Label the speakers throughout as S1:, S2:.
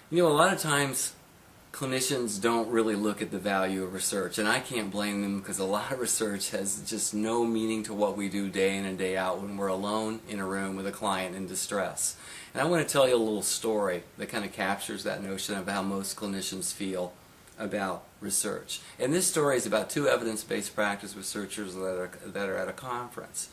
S1: You know, a lot of times clinicians don't really look at the value of research, and I can't blame them because a lot of research has just no meaning to what we do day in and day out when we're alone in a room with a client in distress. And I want to tell you a little story that kind of captures that notion of how most clinicians feel about research. And this story is about two evidence-based practice researchers that are at a conference.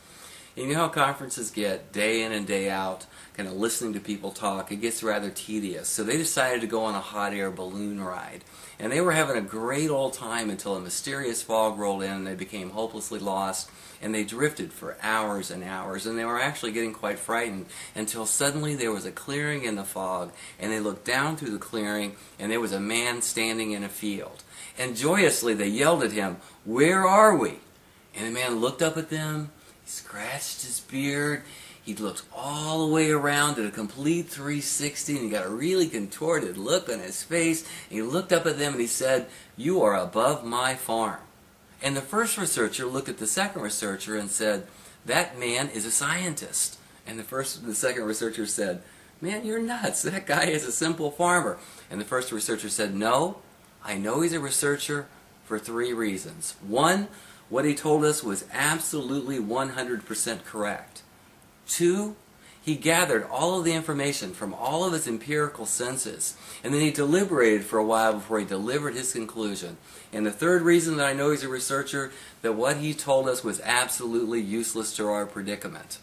S1: And you know how conferences get, day in and day out, kind of listening to people talk, it gets rather tedious. So they decided to go on a hot air balloon ride. And they were having a great old time until a mysterious fog rolled in and they became hopelessly lost. And they drifted for hours and hours. And they were actually getting quite frightened until suddenly there was a clearing in the fog. And they looked down through the clearing and there was a man standing in a field. And joyously they yelled at him, "Where are we?" And the man looked up at them. He scratched his beard. He looked all the way around at a complete 360, and he got a really contorted look on his face. And he looked up at them and he said, "You are above my farm." And the first researcher looked at the second researcher and said, "That man is a scientist." And the second researcher said, "Man, you're nuts. That guy is a simple farmer." And the first researcher said, "No, I know he's a researcher for three reasons. One, what he told us was absolutely 100% correct. Two, he gathered all of the information from all of his empirical senses, and then he deliberated for a while before he delivered his conclusion. And the third reason that I know he's a researcher, that what he told us was absolutely useless to our predicament."